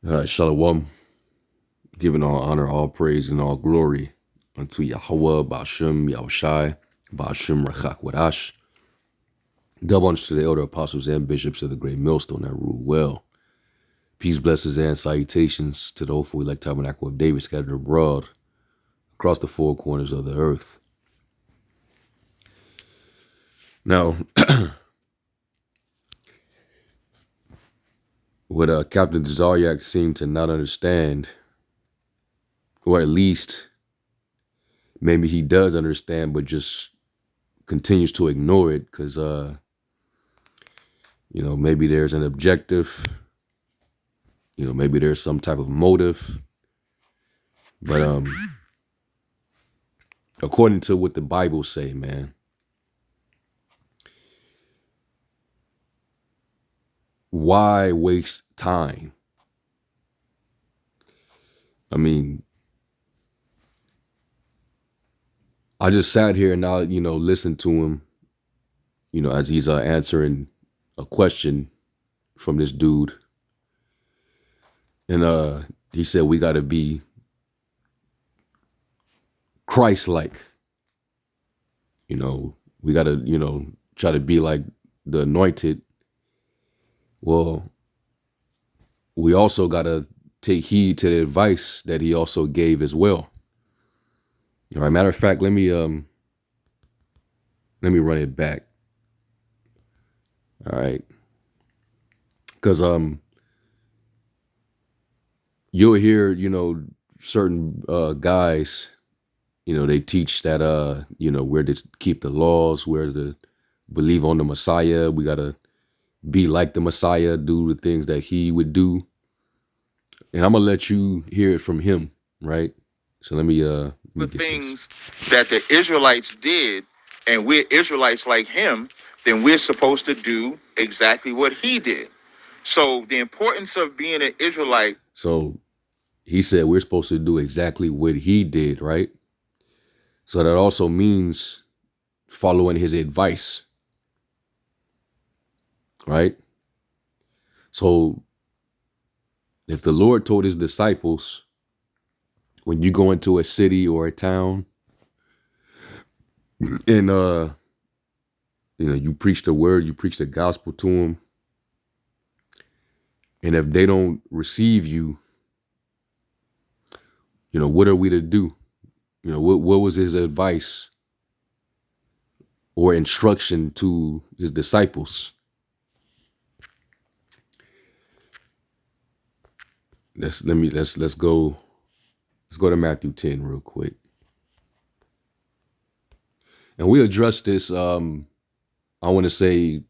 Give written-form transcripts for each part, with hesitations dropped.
Shalom, giving all honor, all praise, and all glory unto Yahweh, Ba'ashem, Yahushai, Ba'ashem, Rachak, Wadash. Double honors to the elder apostles and bishops of the great millstone that rule well. Peace, blessings, and salutations to the hopeful elect tabernacle of David scattered abroad across the four corners of the earth. Now, what Captain Zaryak seemed to not understand, or at least maybe he does understand, but just continues to ignore it because, maybe there's an objective, maybe there's some type of motive. But according to what the Bible say, man, why waste time? I mean, I just sat here and I, listened to him, as he's answering a question from this dude. And he said, we got to be Christ-like. We got to, try to be like the anointed. Well, we also got to take heed to the advice that he also gave as well. All right. Matter of fact, let me run it back. All right. Because you'll hear, certain guys, they teach that we're to keep the laws, we're to believe on the Messiah, we gotta be like the Messiah, do the things that he would do. And I'm gonna let you hear it from him, right? So let me the things that the Israelites did, and we're Israelites like him, then we're supposed to do exactly what he did. So the importance of being an Israelite. So he said we're supposed to do exactly what he did, right? So that also means following his advice, right? So if the Lord told his disciples, when you go into a city or a town and you preach the word, you preach the gospel to them, and if they don't receive you, what are we to do? What was his advice or instruction to his disciples? Let's go to Matthew 10 real quick. And we addressed this, I want to say,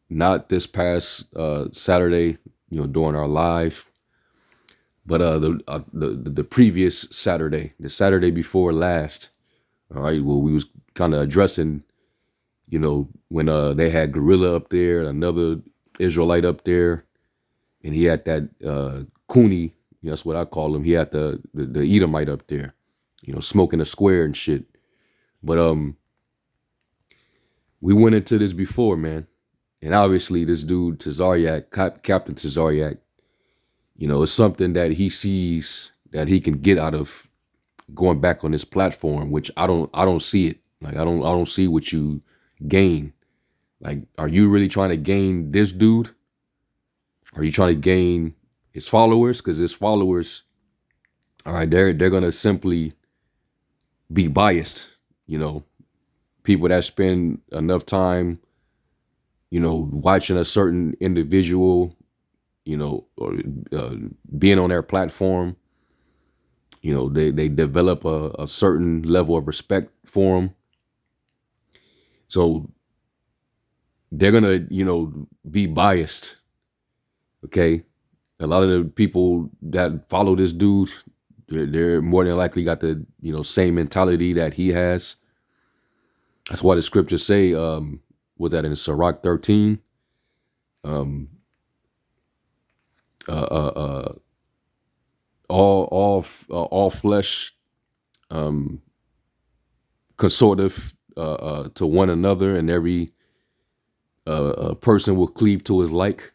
not this past Saturday, during our live, but the previous Saturday, the Saturday before last. All right, well, we was kind of addressing, when they had Gorilla up there, another Israelite up there, and he had that Cooley, that's what I call him. He had the Edomite up there, smoking a square and shit. But we went into this before, man. And obviously this dude, Tazaryak, Captain Tazaryak, it's something that he sees that he can get out of going back on this platform, which I don't see it. Like I don't see what you gain. Like, are you really trying to gain this dude? Are you trying to gain his followers? Because his followers, all right, they're gonna simply be biased, people that spend enough time, watching a certain individual, or being on their platform, they develop a certain level of respect for them. So they're gonna, be biased. Okay. A lot of the people that follow this dude, they're more than likely got the, same mentality that he has. That's why the scriptures say, was that in Sirach 13? All flesh consortive to one another, and every person will cleave to his like.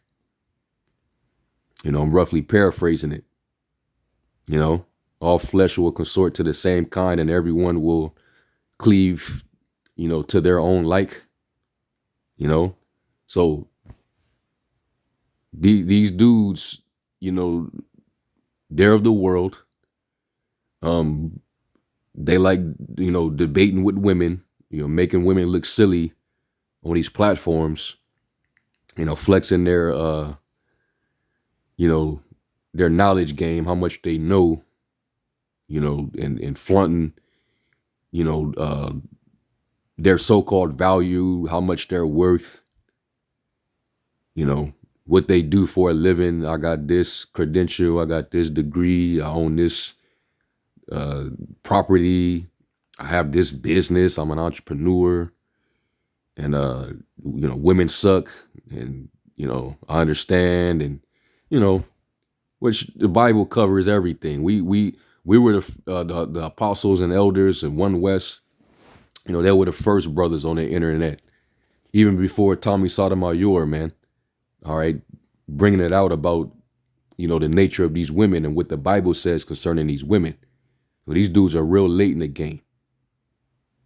I'm roughly paraphrasing it. You know, all flesh will consort to the same kind, and everyone will cleave, to their own like. You know, so these dudes, you know, they're of the world. Um, they like, debating with women, making women look silly on these platforms, flexing you know, their knowledge game, how much they know, and flaunting, you know, uh, their so-called value, how much they're worth, what they do for a living. I got this credential, I got this degree, I own this uh, property, I have this business, I'm an entrepreneur, and women suck, and I understand, and you know, which the Bible covers everything. We were the apostles and elders in One West. They were the first brothers on the internet, even before Tommy Sotomayor, man. All right, bringing it out about the nature of these women and what the Bible says concerning these women. So these dudes are real late in the game.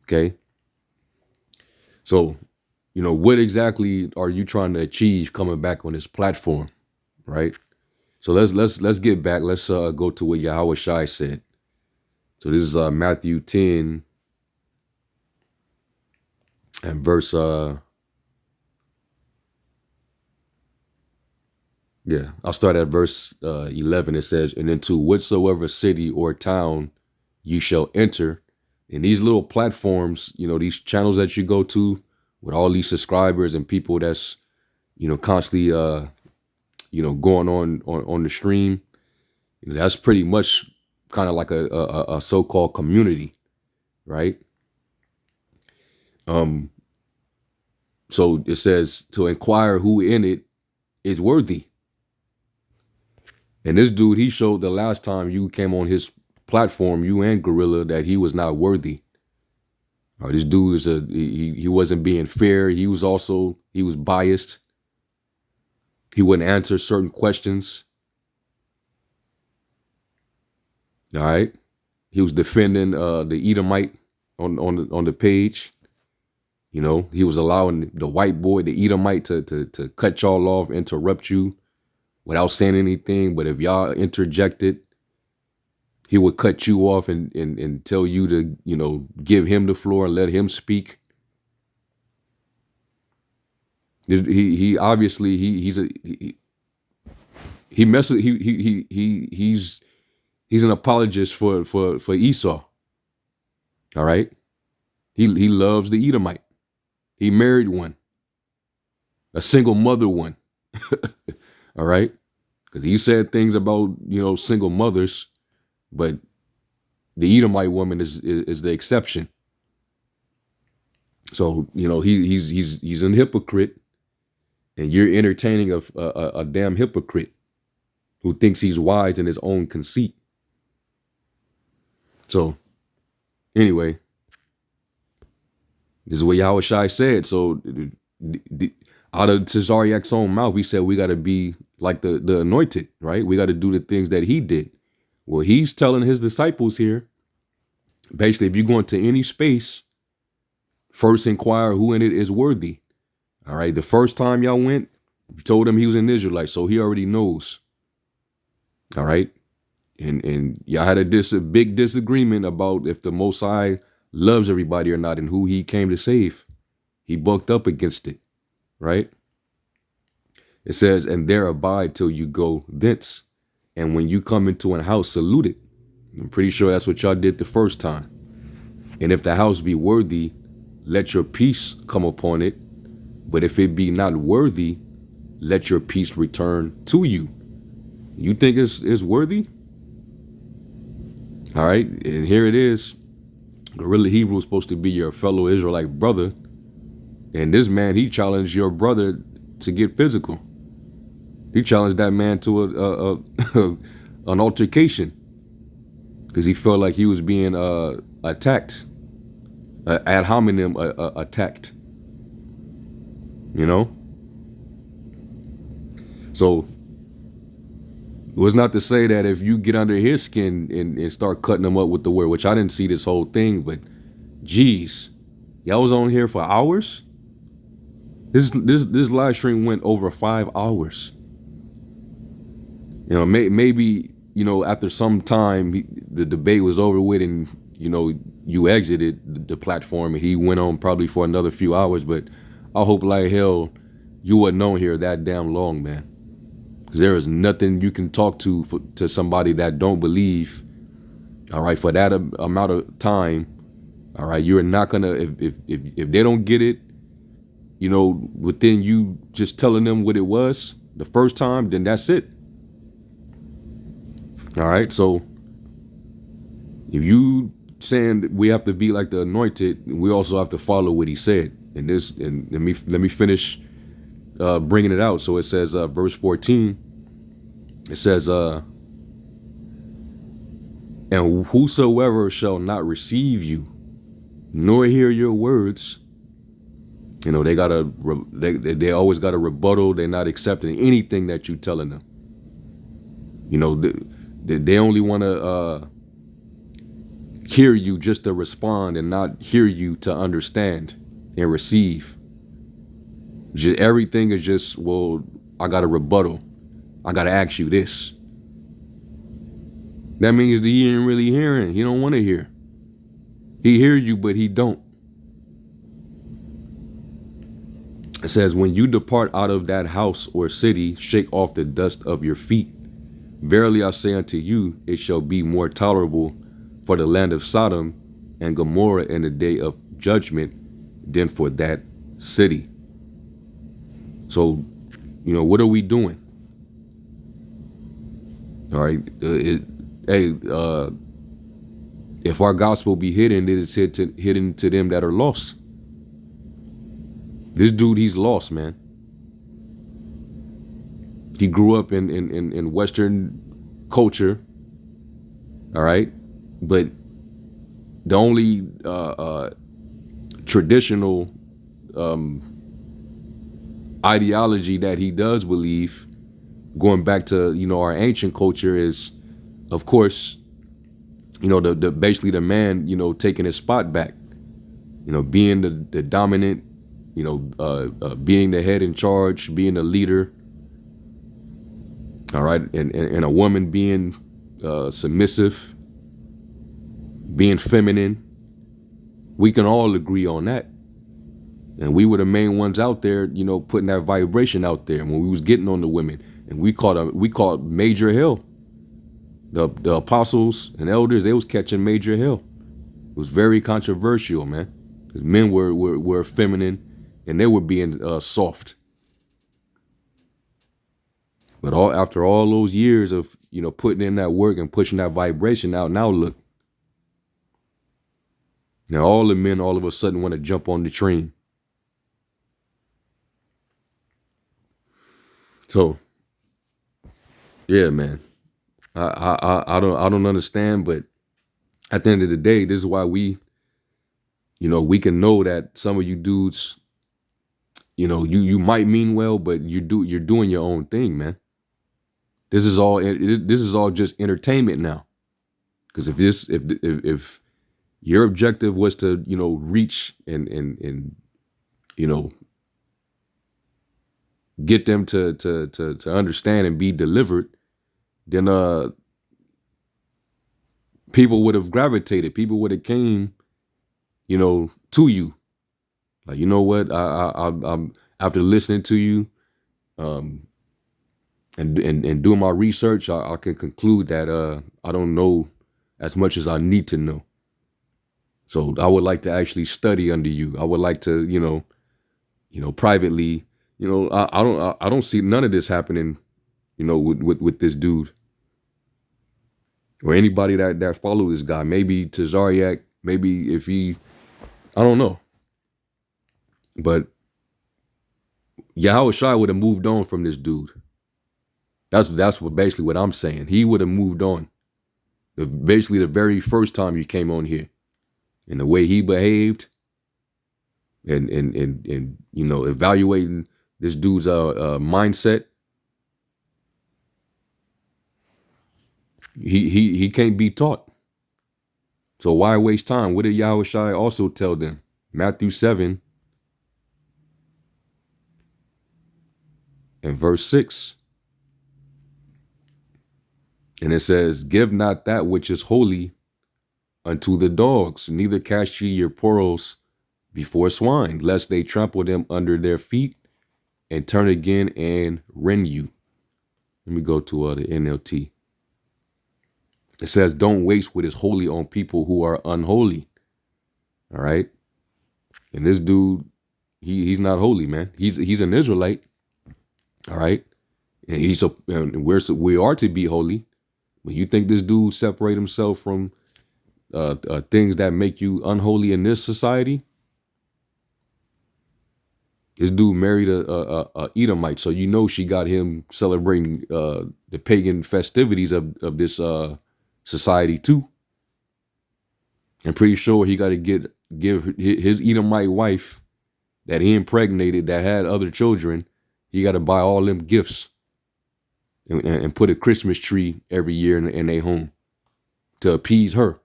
Okay, so what exactly are you trying to achieve coming back on this platform, right? So let's get back. Let's go to what Yahweh Shai said. So this is Matthew 10 and verse I'll start at verse 11. It says, "And into whatsoever city or town you shall enter." And these little platforms, these channels that you go to with all these subscribers and people that's constantly going on the stream, that's pretty much kind of like a so-called community, right? Um, so it says to inquire who in it is worthy. And this dude, he showed the last time you came on his platform, you and Gorilla, that he was not worthy. All right, this dude is he wasn't being fair. He was biased. He wouldn't answer certain questions. All right, he was defending the Edomite on the page. He was allowing the white boy, the Edomite, to cut y'all off, interrupt you without saying anything. But if y'all interjected, he would cut you off and tell you to, give him the floor and let him speak. He obviously he's an apologist for Esau. All right. He loves the Edomite. He married one, a single mother one. All right. Because he said things about, single mothers, but the Edomite woman is the exception. So, he's a hypocrite, and you're entertaining a damn hypocrite who thinks he's wise in his own conceit. So, anyway, this is what Yahweh Shai said. So, out of Cesariak's own mouth, he said we got to be like the anointed, right? We got to do the things that he did. Well, he's telling his disciples here, basically, if you go into any space, first inquire who in it is worthy. All right. The first time y'all went, you told him he was an Israelite, so he already knows. All right. And y'all had a big disagreement about if the Most High loves everybody or not and who he came to save. He bucked up against it. Right. It says, "And there abide till you go thence. And when you come into a house, salute it." I'm pretty sure that's what y'all did the first time. "And if the house be worthy, let your peace come upon it. But if it be not worthy, let your peace return to you." You think it's worthy? All right. And here it is. Gorilla Hebrew is supposed to be your fellow Israelite brother. And this man, he challenged your brother to get physical. He challenged that man to an altercation because he felt like he was being attacked, ad hominem attacked. So It was not to say that if you get under his skin and start cutting him up with the word, which I didn't see this whole thing, but geez, y'all was on here for hours. This live stream went over 5 hours. Maybe after some time the debate was over with, and you exited the platform, and he went on probably for another few hours. But I hope like hell you wasn't on here that damn long, man. Because there is nothing you can talk to somebody that don't believe. All right, for that amount of time. All right, you're not gonna if they don't get it, within you just telling them what it was the first time, then that's it. All right, so if you saying we have to be like the anointed, we also have to follow what he said. And let me finish bringing it out. So it says, verse 14. It says, and whosoever shall not receive you, nor hear your words, they always got a rebuttal. They're not accepting anything that you telling them. They only want to hear you just to respond and not hear you to understand and receive. Everything is just, well, I got a rebuttal. I got to ask you this. That means that he ain't really hearing. He don't want to hear. He hear you, but he don't. It says, when you depart out of that house or city, shake off the dust of your feet. Verily I say unto you, it shall be more tolerable for the land of Sodom and Gomorrah in the day of judgment than for that city. So, what are we doing? All right. If our gospel be hidden, it is hidden to them that are lost. This dude, he's lost, man. He grew up in Western culture. All right. But the only traditional ideology that he does believe, going back to our ancient culture, is, of course, the basically the man taking his spot back, being the dominant, being the head in charge, being the leader. All right, and a woman being submissive, being feminine. We can all agree on that. And we were the main ones out there, putting that vibration out there. And when we was getting on the women, and we caught major hell. The apostles and elders, they was catching major hell. It was very controversial, man. Because men were feminine, and they were being soft. But after all those years of putting in that work and pushing that vibration out, now look. Now all the men all of a sudden want to jump on the train. So, yeah, man. I don't understand, but at the end of the day, this is why we can know that some of you dudes, you might mean well, but you're doing your own thing, man. This is all just entertainment now. Because if your objective was to reach and get them to understand and be delivered, then people would have gravitated. People would have came, to you. Like, what? I'm after listening to you, and doing my research, I can conclude that I don't know as much as I need to know. So I would like to actually study under you. I would like to, privately, I don't see none of this happening, with this dude or anybody that follow this guy. Maybe Tazariak, maybe if he, I don't know. But Yahweh Shai would have moved on from this dude. That's basically what I'm saying. He would have moved on. Basically the very first time you came on here. And the way he behaved and evaluating this dude's mindset. He can't be taught. So why waste time? What did Yahushua also tell them? Matthew 7 and verse 6. And it says, give not that which is holy unto the dogs, neither cast ye your pearls before swine, lest they trample them under their feet and turn again and rend you. Let me go to the NLT. It says, don't waste what is holy on people who are unholy. All right. And this dude, he's not holy, man. He's an Israelite. All right. And we are to be holy. But you think this dude separate himself from things that make you unholy in this society? This dude married a Edomite, so you know she got him celebrating the pagan festivities of this society too. I'm pretty sure he got to give his Edomite wife that he impregnated that had other children. He got to buy all them gifts and put a Christmas tree every year in their home to appease her.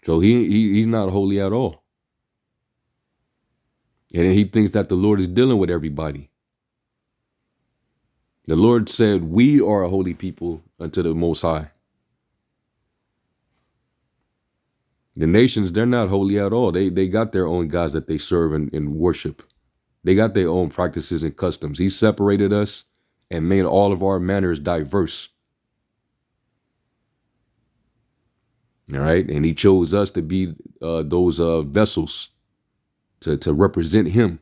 So he's not holy at all. And he thinks that the Lord is dealing with everybody. The Lord said, we are a holy people unto the Most High. The nations, they're not holy at all. They got their own gods that they serve and worship. They got their own practices and customs. He separated us and made all of our manners diverse. All right. And he chose us to be those vessels to represent him.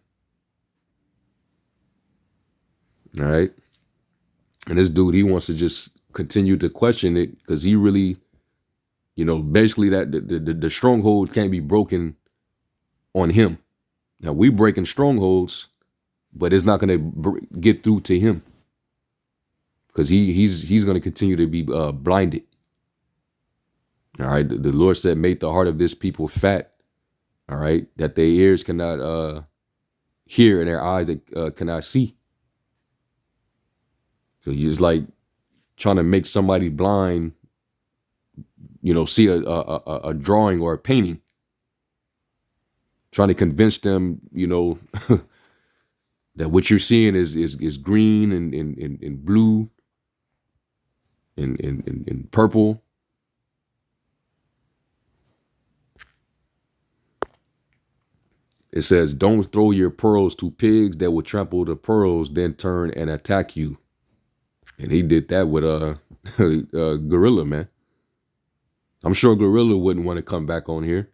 All right. And this dude, he wants to just continue to question it because he really, basically that the stronghold can't be broken on him. Now we breaking strongholds, but it's not going to get through to him because he's going to continue to be blinded. All right. The Lord said, make the heart of this people fat. All right. That their ears cannot hear and their eyes that cannot see. So you just like trying to make somebody blind, see a drawing or a painting. Trying to convince them, that what you're seeing is green and blue and purple. It says, don't throw your pearls to pigs that will trample the pearls, then turn and attack you. And he did that with Gorilla, man. I'm sure Gorilla wouldn't want to come back on here.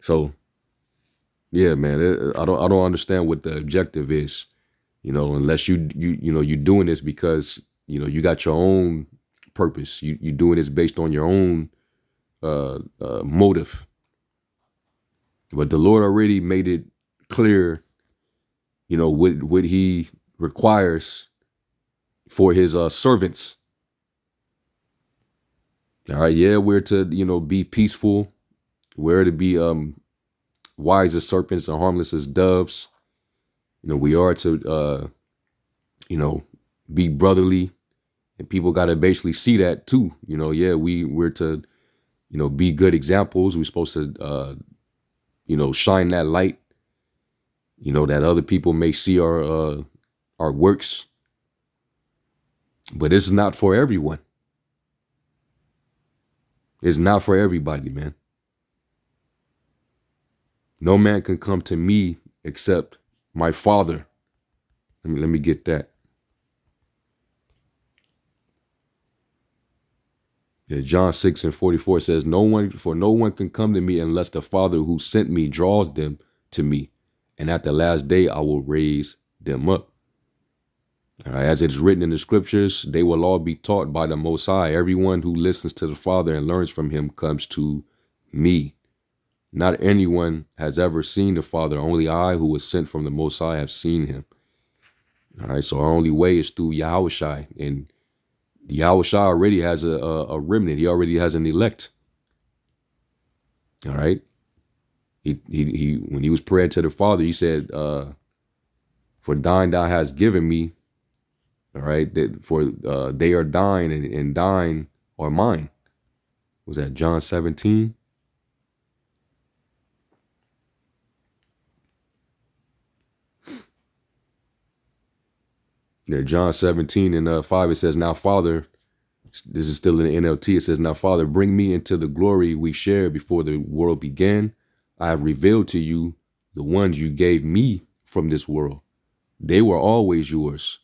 So, yeah, man, I don't understand what the objective is, unless you're doing this because, you got your own purpose. You doing this based on your own motive. But the Lord already made it clear, what he requires for his servants. All right, yeah, we're to, be peaceful. We're to be wise as serpents and harmless as doves. We are to, be brotherly, and people got to basically see that too. Yeah, we're to, be good examples. We're supposed to, shine that light, that other people may see our works. But it's not for everyone. It's not for everybody, man. No man can come to me except my Father. Let me get that. Yeah, John 6:44 says, no one can come to me unless the Father who sent me draws them to me. And at the last day, I will raise them up. All right, as it is written in the scriptures, they will all be taught by the Most High. Everyone who listens to the Father and learns from him comes to me. Not anyone has ever seen the Father. Only I, who was sent from the Most High, have seen him. All right, so our only way is through Yahushua. And Yahushua already has a remnant. He already has an elect. All right. He when he was praying to the Father, he said, for thine thou hast given me, All right, that for they are thine and thine are mine. Was that John 17? Yeah, John 17 and 5, it says, now Father, this is still in the NLT, it says, now Father, bring me into the glory we shared before the world began. I have revealed to you the ones you gave me from this world. They were always yours.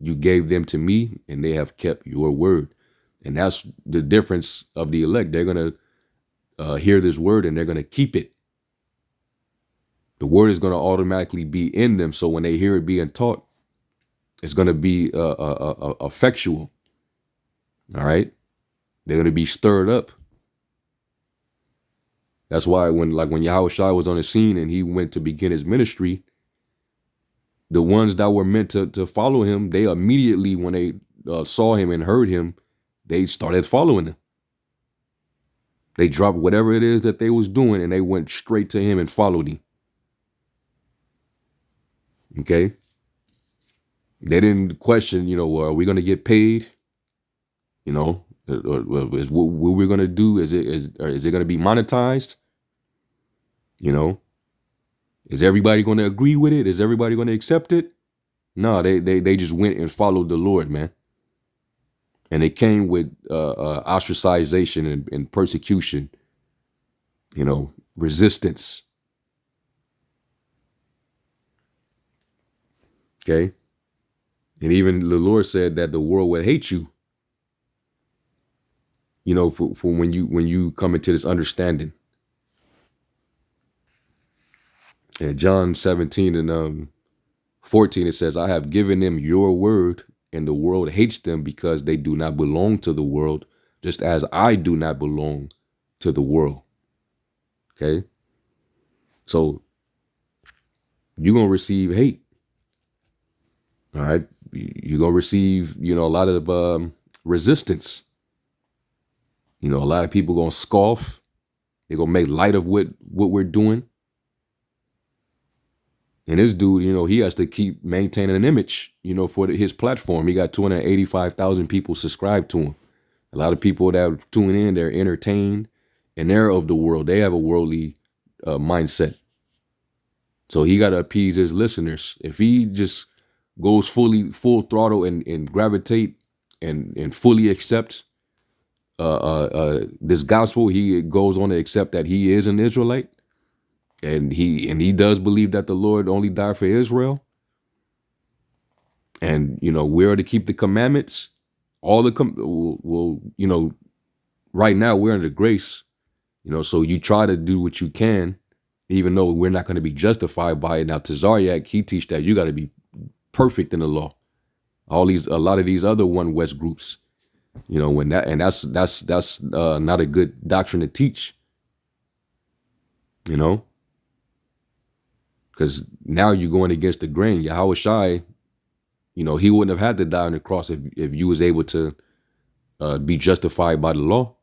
You gave them to me, and they have kept your word. And that's the difference of the elect. They're going to hear this word, and they're going to keep it. The word is going to automatically be in them. So when they hear it being taught, it's going to be effectual. All right. They're going to be stirred up. That's why when Yahweh Shai was on the scene and he went to begin his ministry, the ones that were meant to follow him, they immediately, when they saw him and heard him, they started following him. They dropped whatever it is that they was doing and they went straight to him and followed him. Okay. They didn't question, are we going to get paid? Is what we're going to do, is it going to be monetized? Is everybody going to agree with it? Is everybody going to accept it? No, they just went and followed the Lord, man. And it came with ostracization and persecution, resistance. Okay. And even the Lord said that the world would hate you, for when you come into this understanding. And John 17 and 14, it says, I have given them your word, and the world hates them because they do not belong to the world, just as I do not belong to the world. Okay. So you're going to receive hate. All right. You're going to receive, a lot of resistance. A lot of people going to scoff. They're going to make light of what we're doing. And this dude, he has to keep maintaining an image, for his platform. He got 285,000 people subscribed to him. A lot of people that tune in, they're entertained and they're of the world. They have a worldly mindset. So he got to appease his listeners. If he just goes full throttle and gravitate and fully accept this gospel, he goes on to accept that he is an Israelite. And he does believe that the Lord only died for Israel. And, we're to keep the commandments. Right now we're under grace, so you try to do what you can, even though we're not going to be justified by it. Now, Tazariak, he teach that you got to be perfect in the law. A lot of these other One West groups, that's not a good doctrine to teach, because now you're going against the grain. Yahweh Shai, he wouldn't have had to die on the cross if you was able to be justified by the law.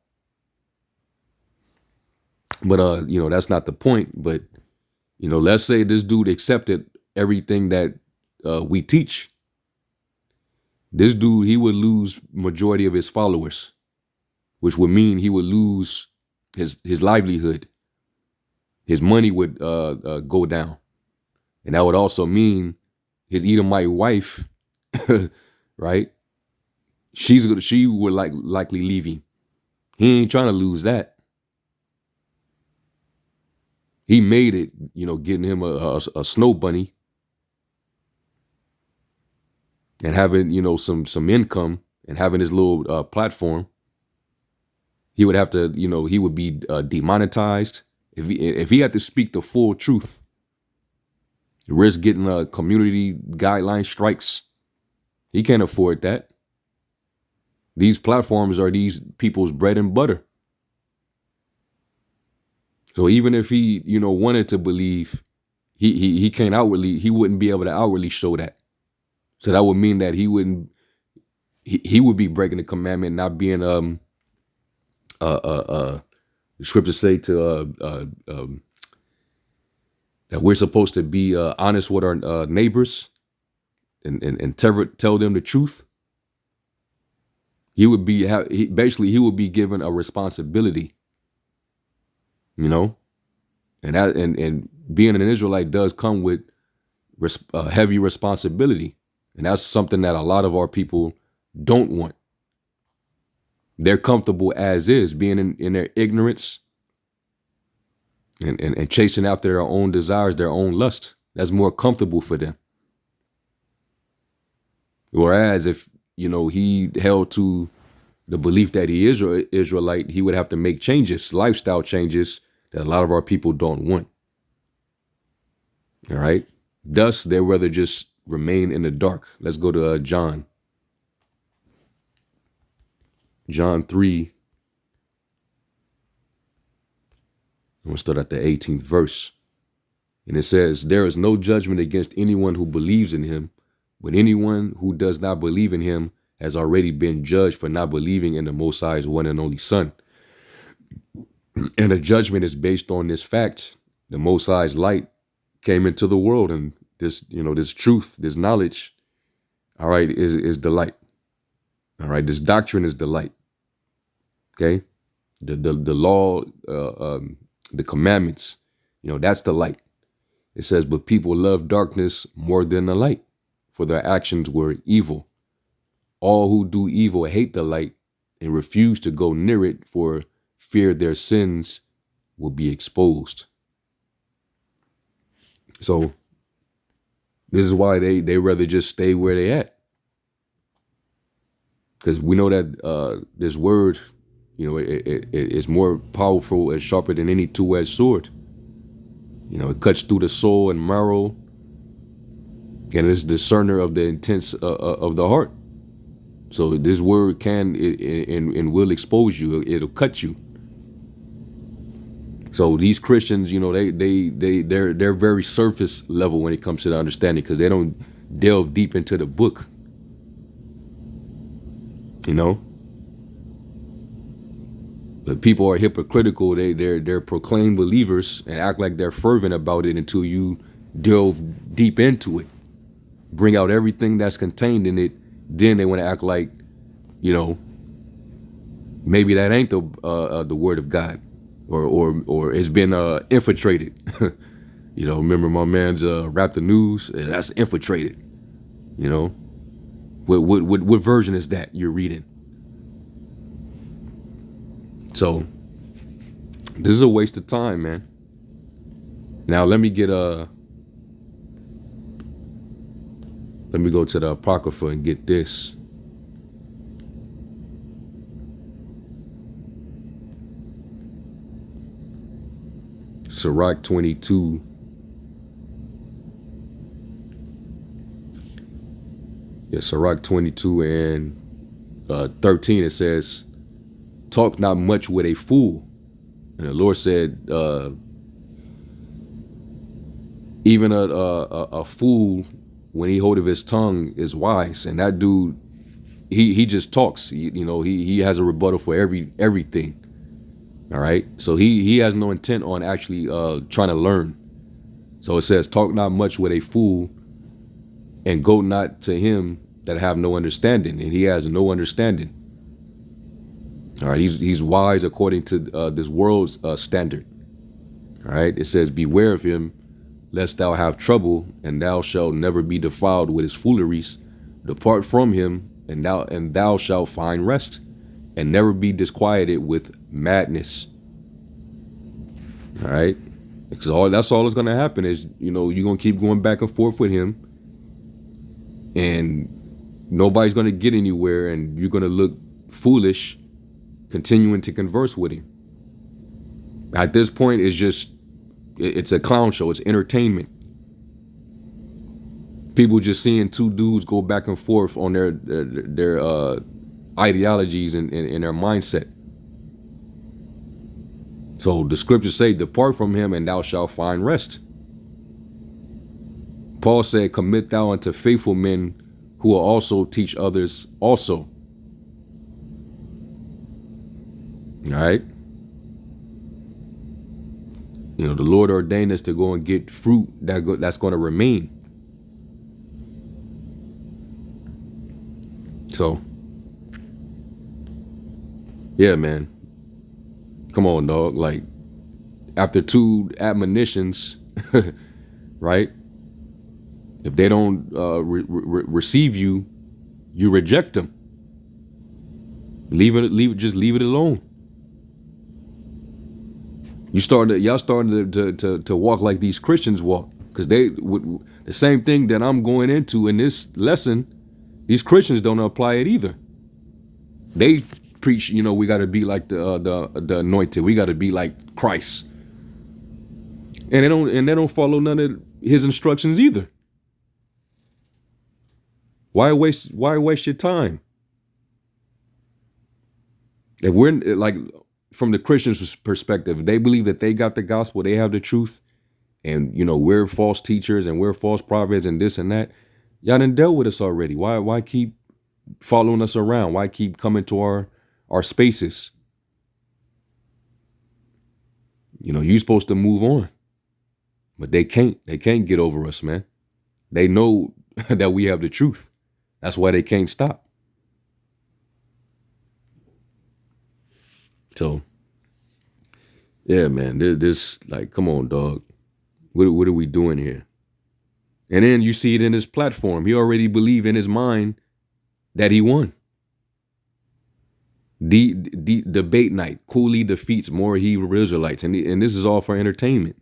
But that's not the point. But let's say this dude accepted everything that we teach. This dude, he would lose majority of his followers, which would mean he would lose his livelihood. His money would go down. And that would also mean his Edomite wife, right? She would likely leave him. He ain't trying to lose that. He made it, getting him a snow bunny and having, some income and having his little platform. He would have to, he would be demonetized if he had to speak the full truth. Risk getting community guideline strikes. He can't afford that. These platforms are these people's bread and butter. So even if he, wanted to believe, he can't outwardly, he wouldn't be able to outwardly show that. So that would mean that he would be breaking the commandment, not being the scriptures say to that we're supposed to be honest with our neighbors and tell them the truth. He would be basically he would be given a responsibility, you know, and being an Israelite does come with heavy responsibility, and that's something that a lot of our people don't want. They're comfortable as is, being in their ignorance and chasing after their own desires, their own lust. That's more comfortable for them. Whereas if, he held to the belief that he is an Israelite, he would have to make changes, lifestyle changes that a lot of our people don't want. All right. Thus, they'd rather just remain in the dark. Let's go to John. John 3. I'm going to start at the 18th verse. And it says, "There is no judgment against anyone who believes in him, but anyone who does not believe in him has already been judged for not believing in the Most High's one and only Son. And the judgment is based on this fact. The Most High's light came into the world, and this, this truth, this knowledge, all right, is the light. All right, this doctrine is the light. Okay, the law, the commandments, that's the light. It says, but people love darkness more than the light, for their actions were evil. All who do evil hate the light and refuse to go near it for fear their sins will be exposed." So this is why they rather just stay where they at. Because we know that this word, it is more powerful and sharper than any two-edged sword. It cuts through the soul and marrow, and is discerner of the intents of the heart. So this word can and will expose you. It'll cut you. So these Christians, they're very surface level when it comes to the understanding, because they don't delve deep into the book. But people are hypocritical. They're proclaimed believers and act like they're fervent about it until you delve deep into it, bring out everything that's contained in it. Then they want to act like, maybe that ain't the word of God, or it's been infiltrated. Remember my man's Rap the News? That's infiltrated. What version is that you're reading? So this is a waste of time, man. Now let me go to the Apocrypha and get this. Sirach 22. Yeah, Sirach 22 and 13, it says, "Talk not much with a fool." And the Lord said, even a fool, when he holdeth his tongue, is wise. And that dude, he just talks. He has a rebuttal for everything. All right. So he has no intent on actually trying to learn. So it says, "Talk not much with a fool, and go not to him that have no understanding." And he has no understanding. All right. He's wise according to this world's standard. All right. It says, "Beware of him, lest thou have trouble, and thou shalt never be defiled with his fooleries. Depart from him, and thou shalt find rest, and never be disquieted with madness." All right. Because that's all that's going to happen is, you're going to keep going back and forth with him, and nobody's going to get anywhere, and you're going to look foolish continuing to converse with him. At this point, it's a clown show. It's entertainment. People just seeing two dudes go back and forth on their ideologies and their mindset. So the scriptures say, "Depart from him, and thou shalt find rest." Paul said, "Commit thou unto faithful men who will also teach others also." All right. The Lord ordained us to go and get fruit that's going to remain. So Yeah, man. Come on, dog. Like, after two admonitions, right? If they don't receive you, you reject them. Just leave it alone. Y'all starting to walk like these Christians walk, because the same thing that I'm going into in this lesson, these Christians don't apply it either. They preach, we got to be like the anointed. We got to be like Christ, and they don't follow none of his instructions either. Why waste your time? If we're like, from the Christian's perspective, they believe that they got the gospel, they have the truth, and we're false teachers and we're false prophets and this and that. Y'all done dealt with us already. Why keep following us around? Why keep coming to our spaces? You're supposed to move on, but they can't. They can't get over us, man. They know that we have the truth. That's why they can't stop. So, yeah, man, this like, come on, dog. What are we doing here? And then you see it in his platform. He already believed in his mind that he won. The debate night. Cooley defeats more Hebrew Israelites, and this is all for entertainment.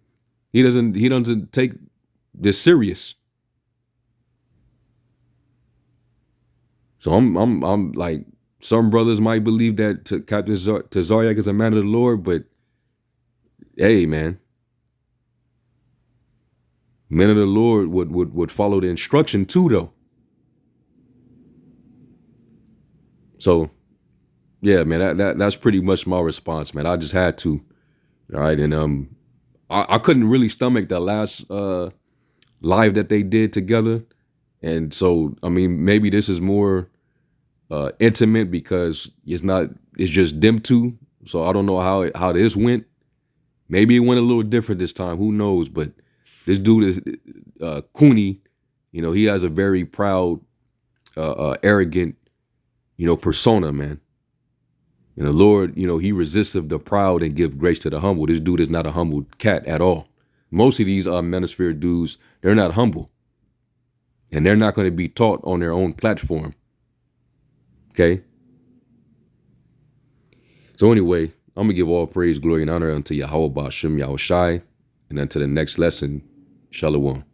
He doesn't take this serious. So I'm like, some brothers might believe that Captain Tazariak is a man of the Lord, but hey, man, men of the Lord would follow the instruction too, though. So, yeah, man, that's pretty much my response, man. I just had to, all right, and I couldn't really stomach that last live that they did together, and so I mean, maybe this is more intimate because it's just them two. So I don't know how this went. Maybe it went a little different this time. Who knows? But this dude is Cooney. He has a very proud, arrogant, persona, man. And the Lord, he resisteth the proud and give grace to the humble. This dude is not a humble cat at all. Most of these manosphere dudes, they're not humble. And they're not going to be taught on their own platform. Okay? So anyway, I'm going to give all praise, glory, and honor unto Yahweh Ba'ashem Yahushai. And until the next lesson, Shalom.